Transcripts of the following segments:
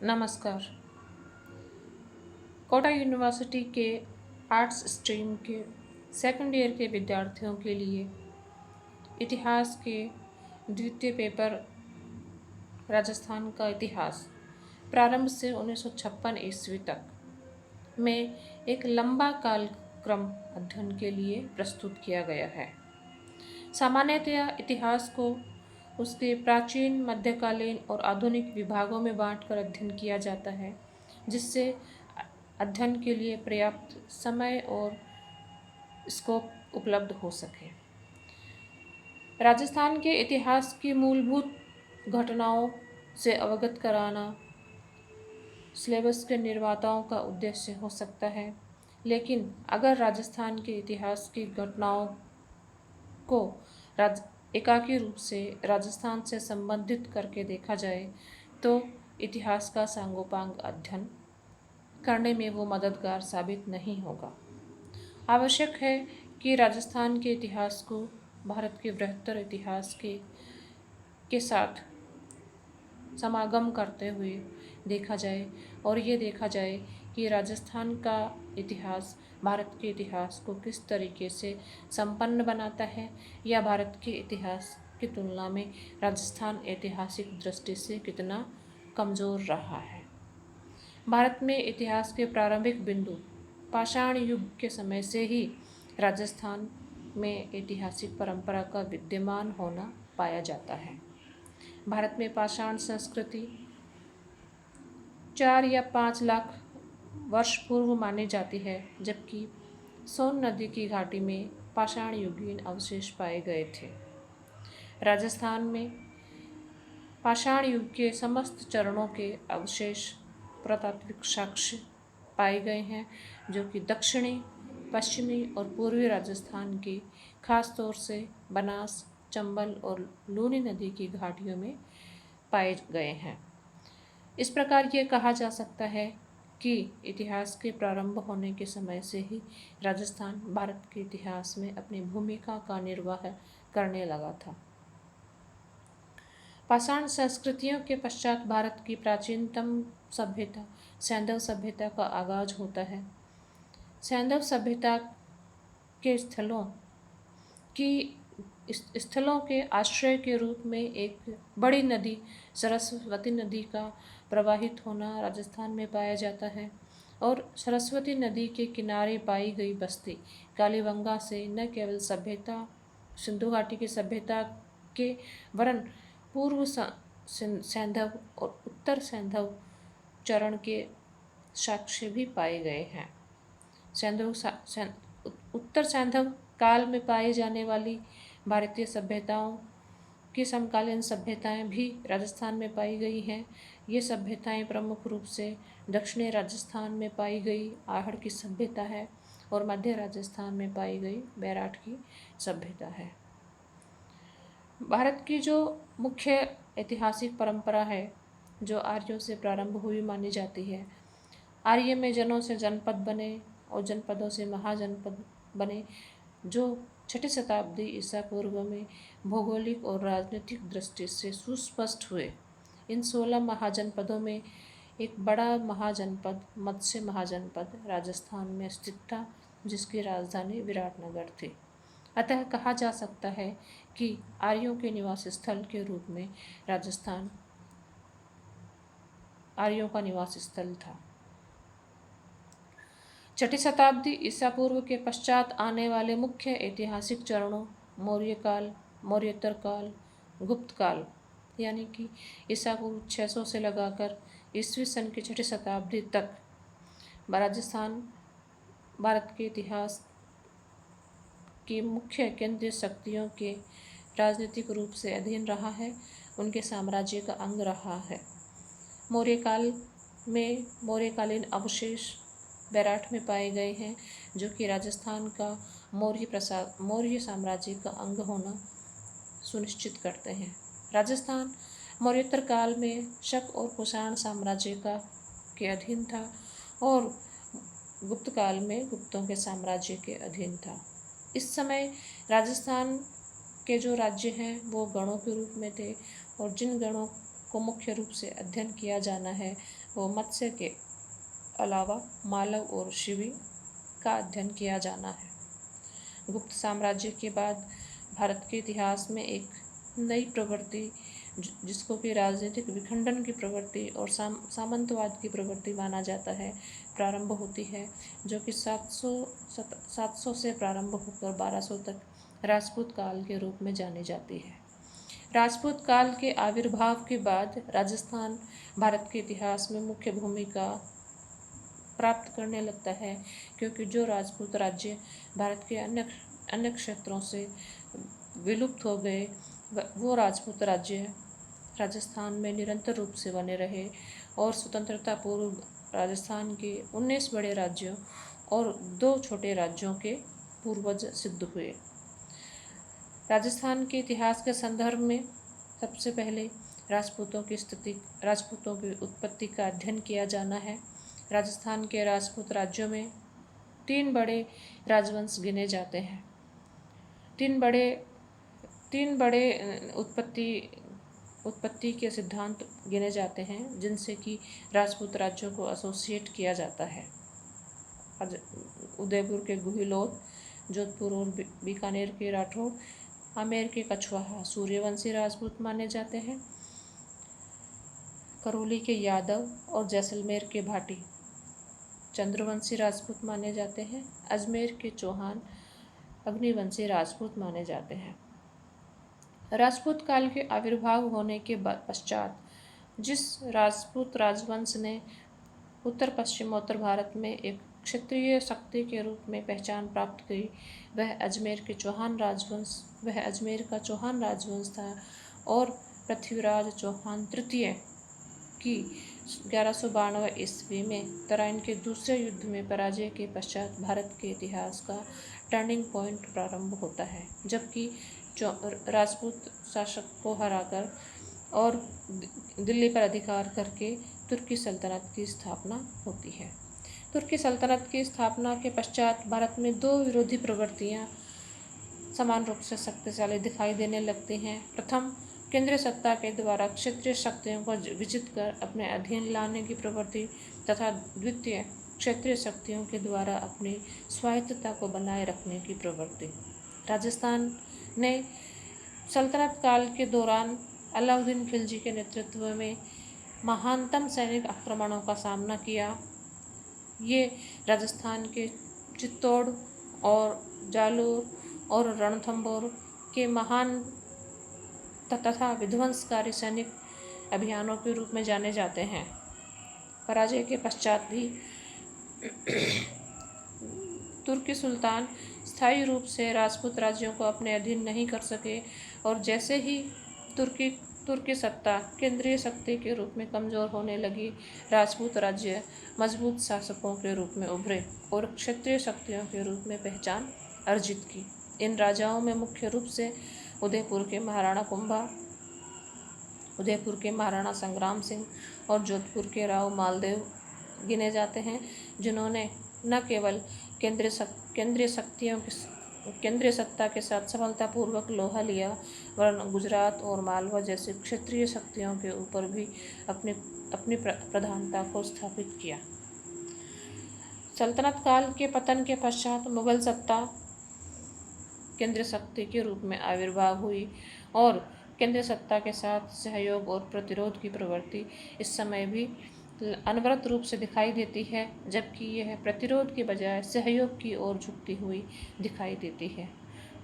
नमस्कार। कोटा यूनिवर्सिटी के arts stream के सेकंड ईयर के विद्यार्थियों के लिए इतिहास के द्वितीय पेपर राजस्थान का इतिहास प्रारंभ से 1956 ईस्वी तक में एक लंबा कालक्रम अध्ययन के लिए प्रस्तुत किया गया है। सामान्यतया इतिहास को उसके प्राचीन, मध्यकालीन और आधुनिक विभागों में बांटकर अध्ययन किया जाता है, जिससे अध्ययन के लिए पर्याप्त समय और स्कोप उपलब्ध हो सके। राजस्थान के इतिहास की मूलभूत घटनाओं से अवगत कराना सिलेबस के निर्माताओं का उद्देश्य हो सकता है, लेकिन अगर राजस्थान के इतिहास की घटनाओं को एकाकी रूप से राजस्थान से संबंधित करके देखा जाए तो इतिहास का सांगोपांग अध्ययन करने में वो मददगार साबित नहीं होगा। आवश्यक है कि राजस्थान के इतिहास को भारत के बृहत्तर इतिहास के साथ समागम करते हुए देखा जाए और ये देखा जाए कि राजस्थान का इतिहास भारत के इतिहास को किस तरीके से संपन्न बनाता है या भारत के इतिहास की तुलना में राजस्थान ऐतिहासिक दृष्टि से कितना कमज़ोर रहा है। भारत में इतिहास के प्रारंभिक बिंदु पाषाण युग के समय से ही राजस्थान में ऐतिहासिक परंपरा का विद्यमान होना पाया जाता है। भारत में पाषाण संस्कृति 4 या 5 लाख वर्ष पूर्व मानी जाती है, जबकि सोन नदी की घाटी में पाषाण युगीन अवशेष पाए गए थे। राजस्थान में पाषाण युग के समस्त चरणों के अवशेष पुरातात्विक साक्ष्य पाए गए हैं, जो कि दक्षिणी, पश्चिमी और पूर्वी राजस्थान की खासतौर से बनास, चंबल और लूनी नदी की घाटियों में पाए गए हैं। इस प्रकार ये कहा जा सकता है कि इतिहास के प्रारंभ होने के समय से ही राजस्थान भारत के इतिहास में अपनी भूमिका का निर्वाह करने लगा था। पाषाण संस्कृतियों के पश्चात भारत की प्राचीनतम सभ्यता सैंधव सभ्यता का आगाज होता है। सैंधव सभ्यता के स्थलों के आश्रय के रूप में एक बड़ी नदी सरस्वती नदी का प्रवाहित होना राजस्थान में पाया जाता है और सरस्वती नदी के किनारे पाई गई बस्ती कालीबंगा से न केवल सभ्यता सिंधु घाटी की सभ्यता के वरन पूर्व सैंधव और उत्तर सैंधव चरण के साक्ष्य भी पाए गए हैं। उत्तर सैंधव काल में पाई जाने वाली भारतीय सभ्यताओं की समकालीन सभ्यताएं भी राजस्थान में पाई गई हैं। ये सभ्यताएं प्रमुख रूप से दक्षिणी राजस्थान में पाई गई आहड़ की सभ्यता है और मध्य राजस्थान में पाई गई बैराठ की सभ्यता है। भारत की जो मुख्य ऐतिहासिक परंपरा है, जो आर्यों से प्रारंभ हुई मानी जाती है। आर्य में जनों से जनपद बने और जनपदों से महाजनपद बने, जो 6ठी शताब्दी ईसा पूर्व में भौगोलिक और राजनीतिक दृष्टि से सुस्पष्ट हुए। इन 16 महाजनपदों में एक बड़ा महाजनपद मत्स्य महाजनपद राजस्थान में स्थित था, जिसकी राजधानी विराटनगर थी। अतः कहा जा सकता है कि आर्यों के निवास स्थल के रूप में राजस्थान आर्यों का निवास स्थल था। 6ठी शताब्दी ईसा पूर्व के पश्चात आने वाले मुख्य ऐतिहासिक चरणों मौर्य काल, मौर्योत्तर काल, गुप्त काल यानी कि ईसा पूर्व 600 से लगाकर ईस्वी सन की 6ठी शताब्दी तक राजस्थान भारत के इतिहास की मुख्य केंद्रीय शक्तियों के राजनीतिक रूप से अधीन रहा है, उनके साम्राज्य का अंग रहा है। मौर्य काल में मौर्यकालीन अवशेष बैराठ में पाए गए हैं, जो कि राजस्थान का मौर्य साम्राज्य का अंग होना सुनिश्चित करते हैं। राजस्थान मौर्योत्तर काल में शक और कुषाण साम्राज्य के अधीन था और गुप्त काल में गुप्तों के साम्राज्य के अधीन था। इस समय राजस्थान के जो राज्य हैं वो गणों के रूप में थे और जिन गणों को मुख्य रूप से अध्ययन किया जाना है वो मत्स्य के अलावा मालव और शिवी का अध्ययन किया जाना है। गुप्त साम्राज्य के बाद भारत के इतिहास में एक नई प्रवृत्ति जिसको कि राजनीतिक विखंडन की प्रवृत्ति और सामंतवाद की प्रवृत्ति माना जाता है प्रारंभ होती है, जो कि 700 से प्रारंभ होकर 1200 तक राजपूत काल के रूप में जानी जाती है। राजपूत काल के आविर्भाव के बाद राजस्थान भारत के इतिहास में मुख्य भूमिका प्राप्त करने लगता है, क्योंकि जो राजपूत राज्य भारत के अन्य क्षेत्रों से विलुप्त हो गए वो राजपूत राज्य राजस्थान में निरंतर रूप से बने रहे और स्वतंत्रता पूर्व राजस्थान के 19 बड़े राज्यों और 2 छोटे राज्यों के पूर्वज सिद्ध हुए। राजस्थान के इतिहास के संदर्भ में सबसे पहले राजपूतों की उत्पत्ति का अध्ययन किया जाना है। राजस्थान के राजपूत राज्यों में 3 बड़े राजवंश गिने जाते हैं। तीन बड़े उत्पत्ति के सिद्धांत गिने जाते हैं, जिनसे कि राजपूत राज्यों को एसोसिएट किया जाता है। उदयपुर के गुहिलोत, जोधपुर और बीकानेर के राठौड़, आमेर के कछवाहा सूर्यवंशी राजपूत माने जाते हैं। करौली के यादव और जैसलमेर के भाटी चंद्रवंशी राजपूत माने जाते हैं। अजमेर के चौहान अग्निवंशी राजपूत माने जाते हैं। राजपूत काल के आविर्भाव होने के पश्चात जिस राजपूत राजवंश ने उत्तर पश्चिमोत्तर भारत में एक क्षेत्रीय शक्ति के रूप में पहचान प्राप्त की वह अजमेर का चौहान राजवंश था और पृथ्वीराज चौहान तृतीय की 1192 ईस्वी में तराइन के दूसरे युद्ध में पराजय के पश्चात भारत के इतिहास का टर्निंग पॉइंट प्रारंभ होता है, जबकि राजपूत शासक को हराकर और दिल्ली पर अधिकार करके तुर्की सल्तनत की स्थापना होती है। तुर्की सल्तनत की स्थापना के पश्चात भारत में 2 विरोधी प्रवृत्तियां समान रूप से शक्तिशाली दिखाई देने लगती हैं। प्रथम, केंद्रीय सत्ता के द्वारा क्षेत्रीय शक्तियों को विजित कर अपने अधीन लाने की प्रवृत्ति तथा द्वितीय, क्षेत्रीय शक्तियों के द्वारा अपनी स्वायत्तता को बनाए रखने की प्रवृत्ति। राजस्थान ने सल्तनत काल के दौरान अलाउद्दीन खिलजी के नेतृत्व में महानतम सैनिक आक्रमणों का सामना किया। ये राजस्थान के चित्तौड़ और जालोर और रणथंभौर के महान तथा विध्वंसकारी सैनिक अभियानों के रूप में जाने जाते हैं। पराजय के पश्चात भी तुर्की सुल्तान स्थायी रूप से राजपूत राज्यों को अपने अधीन नहीं कर सके और जैसे ही तुर्की सत्ता केंद्रीय शक्ति के रूप में कमज़ोर होने लगी, राजपूत राज्य मजबूत शासकों के रूप में उभरे और क्षेत्रीय शक्तियों के रूप में पहचान अर्जित की। इन राजाओं में मुख्य रूप से उदयपुर के महाराणा कुंभा, उदयपुर के महाराणा संग्राम सिंह और जोधपुर के राव मालदेव गिने जाते हैं, जिन्होंने न केवल केंद्रीय सत्ता के साथ सफलतापूर्वक लोहा लिया, वरन गुजरात और मालवा जैसी क्षेत्रीय शक्तियों के ऊपर भी अपनी प्रधानता को स्थापित किया। सल्तनत काल के पतन के पश्चात मुगल सत्ता केंद्रीय शक्ति के रूप में आविर्भाव हुई और केंद्रीय सत्ता के साथ सहयोग और प्रतिरोध की प्रवृत्ति इस समय भी अनवरत रूप से दिखाई देती है, जबकि यह प्रतिरोध के बजाय सहयोग की ओर झुकती हुई दिखाई देती है।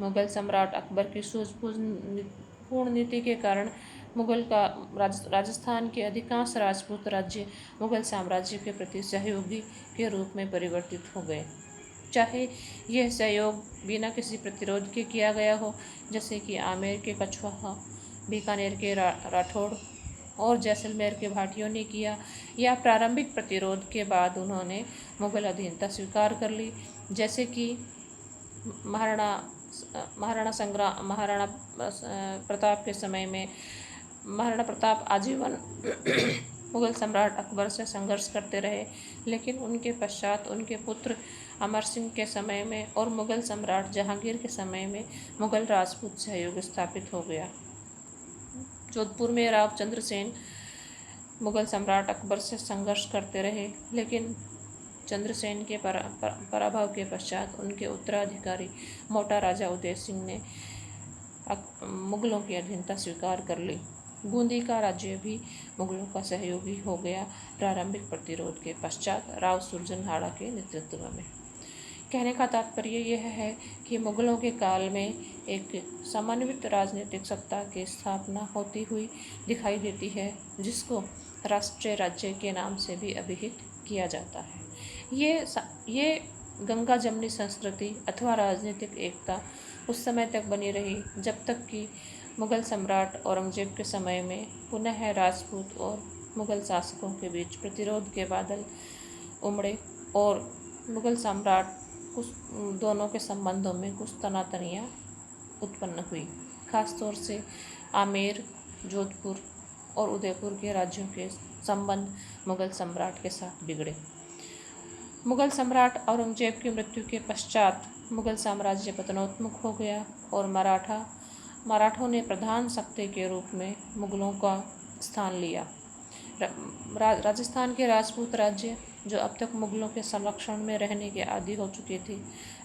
मुगल सम्राट अकबर की सूझबूझपूर्ण नीति के कारण राजस्थान के अधिकांश राजपूत राज्य मुगल साम्राज्य के प्रति सहयोगी के रूप में परिवर्तित हो गए, चाहे यह सहयोग बिना किसी प्रतिरोध के किया गया हो, जैसे कि आमेर के कछवाहा, बीकानेर के राठौड़ और जैसलमेर के भाटियों ने किया, या प्रारंभिक प्रतिरोध के बाद उन्होंने मुगल अधीनता स्वीकार कर ली, जैसे कि महाराणा प्रताप के समय में महाराणा प्रताप आजीवन मुगल सम्राट अकबर से संघर्ष करते रहे, लेकिन उनके पश्चात उनके पुत्र अमर सिंह के समय में और मुगल सम्राट जहांगीर के समय में मुगल राजपूत सहयोग स्थापित हो गया। जोधपुर में राव चंद्र सेन मुगल सम्राट अकबर से संघर्ष करते रहे, लेकिन चंद्रसेन के पराभव के पश्चात उनके उत्तराधिकारी मोटा राजा उदय सिंह ने मुगलों की अधीनता स्वीकार कर ली। बूंदी का राज्य भी मुगलों का सहयोगी हो गया प्रारंभिक प्रतिरोध के पश्चात राव सुरजनहाड़ा के नेतृत्व में। कहने का तात्पर्य यह है कि मुगलों के काल में एक समन्वित राजनीतिक सत्ता की स्थापना होती हुई दिखाई देती है, जिसको राष्ट्रीय राज्य के नाम से भी अभिहित किया जाता है। ये गंगा जमनी संस्कृति अथवा राजनीतिक एकता उस समय तक बनी रही जब तक कि मुगल सम्राट औरंगजेब के समय में पुनः राजपूत और मुगल शासकों के बीच प्रतिरोध के बादल उमड़े और मुगल सम्राट कुछ दोनों के संबंधों में कुछ तनातनियाँ उत्पन्न हुई। खासतौर से आमेर, जोधपुर और उदयपुर के राज्यों के संबंध मुगल सम्राट के साथ बिगड़े। मुगल सम्राट औरंगजेब की मृत्यु के पश्चात मुगल साम्राज्य पतनोन्मुख हो गया और मराठों ने प्रधान शक्ति के रूप में मुगलों का स्थान लिया। राजस्थान के राजपूत राज्य, जो अब तक मुगलों के संरक्षण में रहने के आदी हो चुके थे,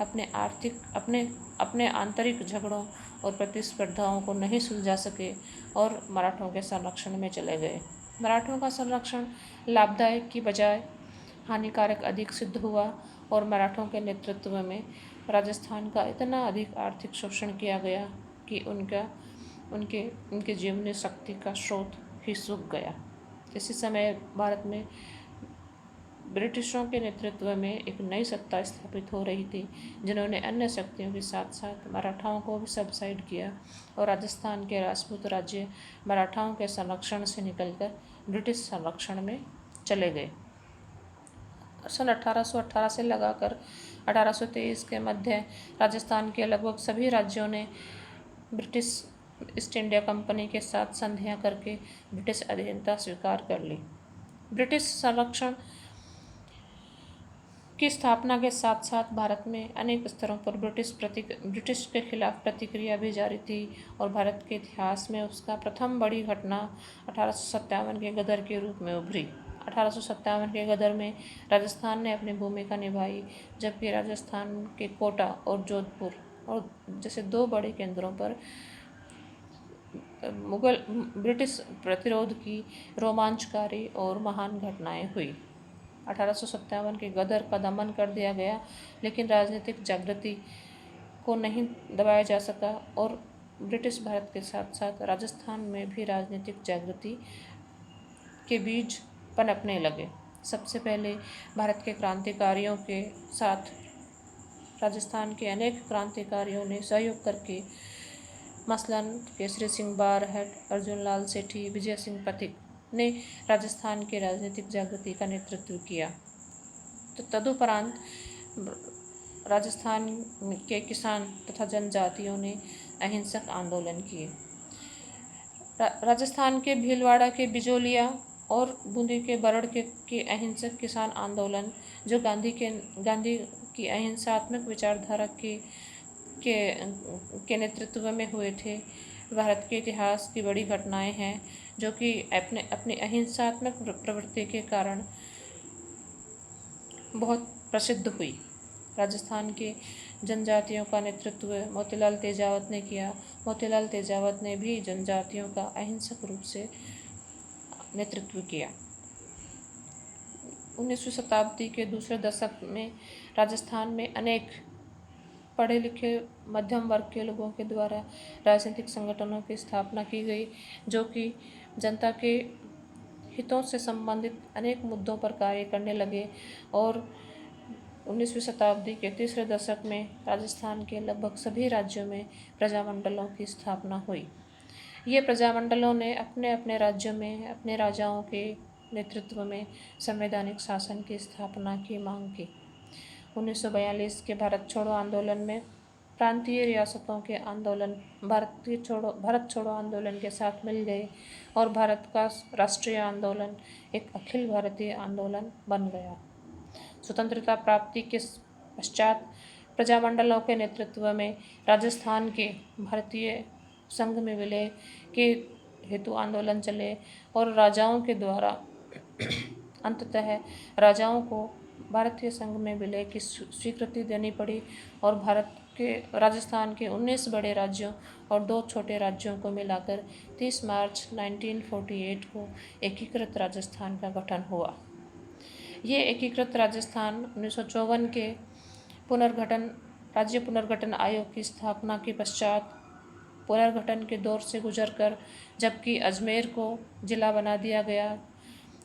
अपने आंतरिक झगड़ों और प्रतिस्पर्धाओं को नहीं सुलझा सके और मराठों के संरक्षण में चले गए। मराठों का संरक्षण लाभदायक की बजाय हानिकारक अधिक सिद्ध हुआ और मराठों के नेतृत्व में राजस्थान का इतना अधिक आर्थिक शोषण किया गया कि उनके जीवनी शक्ति का स्रोत ही सूख गया। इसी समय भारत में ब्रिटिशों के नेतृत्व में एक नई सत्ता स्थापित हो रही थी, जिन्होंने अन्य शक्तियों के साथ साथ मराठाओं को भी सबसाइड किया और राजस्थान के राजपूत राज्य मराठाओं के संरक्षण से निकलकर ब्रिटिश संरक्षण में चले गए। सन 1818 से लगाकर 1823 के मध्य राजस्थान के लगभग सभी राज्यों ने ब्रिटिश ईस्ट इंडिया कंपनी के साथ संधियां करके ब्रिटिश अधीनता स्वीकार कर ली। ब्रिटिश संरक्षण की स्थापना के साथ साथ भारत में अनेक स्तरों पर ब्रिटिश के खिलाफ प्रतिक्रिया भी जारी थी और भारत के इतिहास में उसका प्रथम बड़ी घटना 1857 के गदर के रूप में उभरी। 1857 के गदर में राजस्थान ने अपनी भूमिका निभाई, जबकि राजस्थान के कोटा और जोधपुर और जैसे दो बड़े केंद्रों पर ब्रिटिश प्रतिरोध की रोमांचकारी और महान घटनाएं हुई। 1857 के गदर का दमन कर दिया गया, लेकिन राजनीतिक जागृति को नहीं दबाया जा सका और ब्रिटिश भारत के साथ साथ राजस्थान में भी राजनीतिक जागृति के बीज पनपने लगे। सबसे पहले भारत के क्रांतिकारियों के साथ राजस्थान के अनेक क्रांतिकारियों ने सहयोग करके, मसलन केसरी सिंह बारहट, अर्जुन लाल सेठी, विजय सिंह पथिक ने राजस्थान के राजनीतिक जागृति का नेतृत्व किया। तो तदुपरांत राजस्थान के किसान तथा जनजातियों ने अहिंसक आंदोलन किए। राजस्थान के भीलवाड़ा के बिजोलिया और बूंदी के बरड़ के अहिंसक किसान आंदोलन, जो गांधी की अहिंसात्मक विचारधारा के नेतृत्व में हुए थे, भारत के इतिहास की बड़ी घटनाएं हैं, जो कि अपनी अहिंसात्मक प्रवृत्ति के कारण बहुत प्रसिद्ध हुई। राजस्थान के जनजातियों का नेतृत्व मोतीलाल तेजावत ने किया। मोतीलाल तेजावत ने भी जनजातियों का अहिंसक रूप से नेतृत्व किया। 19वीं शताब्दी के दूसरे दशक में राजस्थान में अनेक पढ़े लिखे मध्यम वर्ग के लोगों के द्वारा राजनीतिक संगठनों की स्थापना की गई, जो कि जनता के हितों से संबंधित अनेक मुद्दों पर कार्य करने लगे और 19वीं शताब्दी के तीसरे दशक में राजस्थान के लगभग सभी राज्यों में प्रजामंडलों की स्थापना हुई। ये प्रजामंडलों ने अपने अपने राज्यों में अपने राजाओं के नेतृत्व में संवैधानिक शासन की स्थापना की मांग की। 1942 के भारत छोड़ो आंदोलन में प्रांतीय रियासतों के आंदोलन भारत छोड़ो आंदोलन के साथ मिल गए और भारत का राष्ट्रीय आंदोलन एक अखिल भारतीय आंदोलन बन गया। स्वतंत्रता प्राप्ति के पश्चात प्रजामंडलों के नेतृत्व में राजस्थान के भारतीय संघ में विलय के हेतु आंदोलन चले और राजाओं के द्वारा अंततः राजाओं को भारतीय संघ में विलय की स्वीकृति देनी पड़ी और भारत के राजस्थान के 19 बड़े राज्यों और 2 छोटे राज्यों को मिलाकर 30 मार्च 1948 को एकीकृत राजस्थान का गठन हुआ। ये एकीकृत राजस्थान 1954 के राज्य पुनर्गठन आयोग की स्थापना के पश्चात पुनर्गठन के दौर से गुजरकर जबकि अजमेर को जिला बना दिया गया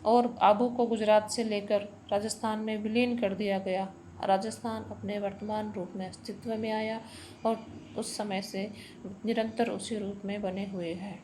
और आबू को गुजरात से लेकर राजस्थान में विलीन कर दिया गया, राजस्थान अपने वर्तमान रूप में अस्तित्व में आया और उस समय से निरंतर उसी रूप में बने हुए हैं।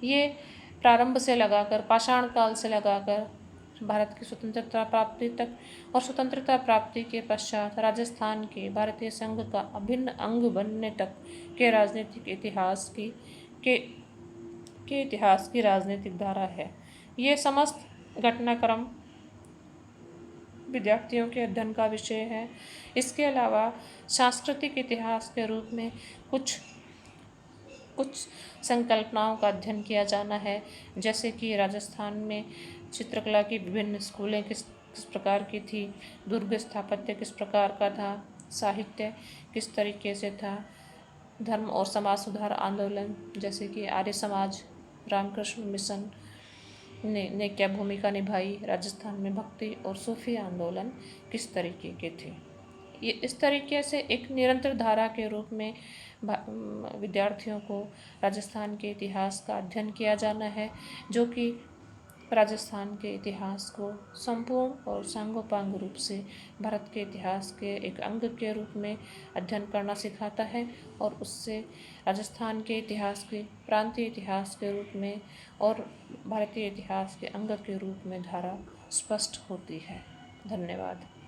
ये प्रारंभ से लगाकर पाषाण काल से लगाकर भारत की स्वतंत्रता प्राप्ति तक और स्वतंत्रता प्राप्ति के पश्चात राजस्थान के भारतीय संघ का अभिन्न अंग बनने तक के राजनीतिक इतिहास की राजनीतिक धारा है। ये समस्त घटनाक्रम विद्यार्थियों के अध्ययन का विषय है। इसके अलावा सांस्कृतिक इतिहास के रूप में कुछ संकल्पनाओं का अध्ययन किया जाना है, जैसे कि राजस्थान में चित्रकला की विभिन्न स्कूलें किस प्रकार की थी, दुर्ग स्थापत्य किस प्रकार का था, साहित्य किस तरीके से था, धर्म और समाज सुधार आंदोलन जैसे कि आर्य समाज, रामकृष्ण मिशन ने क्या भूमिका निभाई, राजस्थान में भक्ति और सूफी आंदोलन किस तरीके के थे। ये इस तरीके से एक निरंतर धारा के रूप में विद्यार्थियों को राजस्थान के इतिहास का अध्ययन किया जाना है, जो कि राजस्थान के इतिहास को संपूर्ण और सांगोपांग रूप से भारत के इतिहास के एक अंग के रूप में अध्ययन करना सिखाता है और उससे राजस्थान के इतिहास के प्रांतीय इतिहास के रूप में और भारतीय इतिहास के अंग के रूप में धारा स्पष्ट होती है। धन्यवाद।